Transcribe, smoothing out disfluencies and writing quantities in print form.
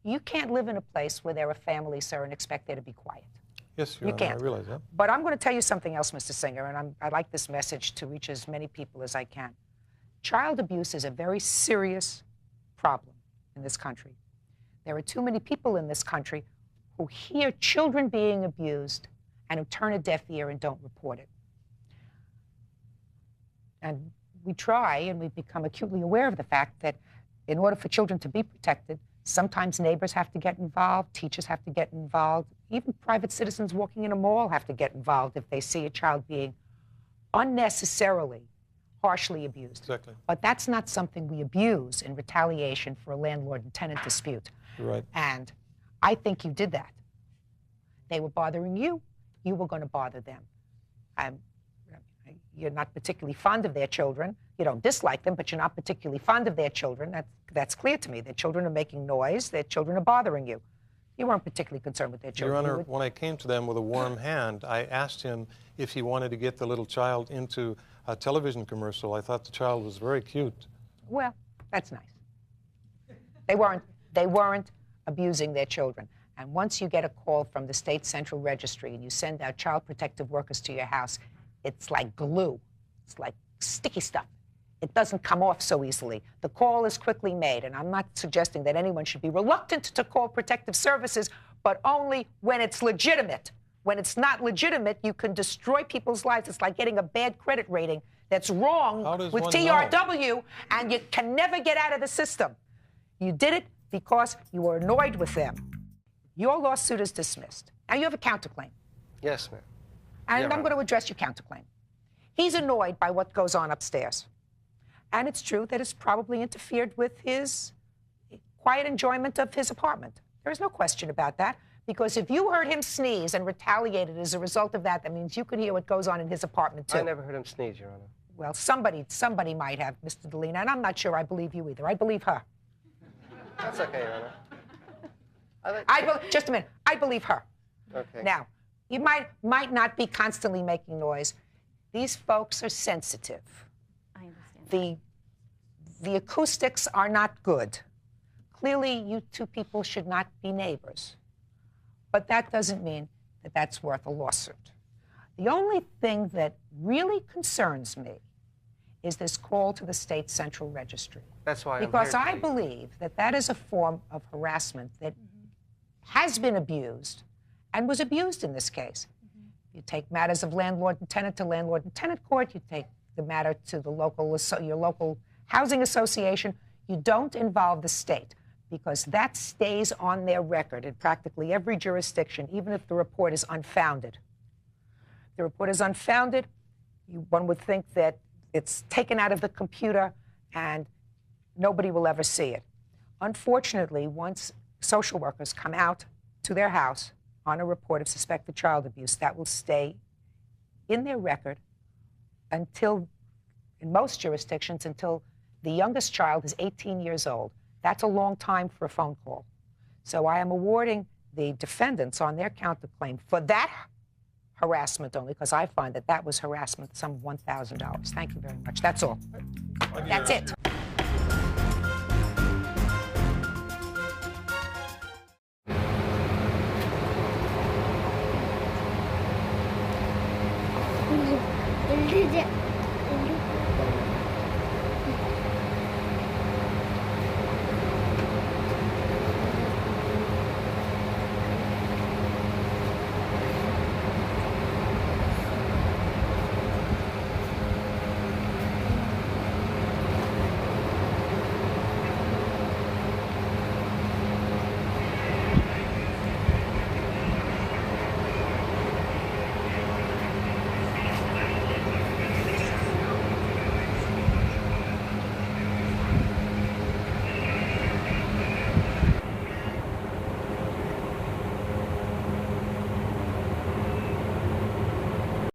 You can't live in a place where there are families, sir, and expect there to be quiet. Yes, Your You Honor, can't. I realize that. But I'm going to tell you something else, Mr. Singer, and I'd like this message to reach as many people as I can. Child abuse is a very serious problem in this country. There are too many people in this country who hear children being abused and who turn a deaf ear and don't report it. And we try, and we've become acutely aware of the fact that in order for children to be protected, sometimes neighbors have to get involved, teachers have to get involved, even private citizens walking in a mall have to get involved if they see a child being unnecessarily harshly abused. Exactly. But that's not something we abuse in retaliation for a landlord and tenant dispute. Right. And I think you did that. They were bothering you. You were going to bother them. You're not particularly fond of their children. You don't dislike them, but you're not particularly fond of their children. That's clear to me. Their children are making noise. Their children are bothering you. You weren't particularly concerned with their children. Your Honor, when I came to them with a warm hand, I asked him if he wanted to get the little child into a television commercial. I thought the child was very cute. Well, that's nice. They weren't abusing their children. And once you get a call from the State Central Registry and you send out child protective workers to your house, it's like glue. It's like sticky stuff. It doesn't come off so easily. The call is quickly made, and I'm not suggesting that anyone should be reluctant to call protective services, but only when it's legitimate. When it's not legitimate, you can destroy people's lives. It's like getting a bad credit rating that's wrong with TRW, and you can never get out of the system. You did it because you were annoyed with them. Your lawsuit is dismissed. Now you have a counterclaim. Yes, ma'am. And I'm going to address your counterclaim. He's annoyed by what goes on upstairs. And it's true that it's probably interfered with his quiet enjoyment of his apartment. There is no question about that, because if you heard him sneeze and retaliated as a result of that, that means you could hear what goes on in his apartment, too. I never heard him sneeze, Your Honor. Well, somebody might have, Mr. DeLina, and I'm not sure I believe you either. I believe her. That's okay, Your Honor. Just a minute. I believe her. Okay. Now, you might not be constantly making noise. These folks are sensitive. I understand. The acoustics are not good. Clearly, you two people should not be neighbors. But that doesn't mean that that's worth a lawsuit. The only thing that really concerns me is this call to the State Central Registry. That's why because I'm here I believe that that is a form of harassment that has been abused and was abused in this case. You take matters of landlord and tenant to landlord and tenant court. You take the matter to the your local housing association. You don't involve the state, because that stays on their record in practically every jurisdiction, even if the report is unfounded. If the report is unfounded, one would think that it's taken out of the computer and nobody will ever see it. Unfortunately, once social workers come out to their house on a report of suspected child abuse, that will stay in their record until, in most jurisdictions, until the youngest child is 18 years old. That's a long time for a phone call. So I am awarding the defendants on their counterclaim for that harassment only, because I find that that was harassment, some $1,000. Thank you very much. That's all. That's it. Люди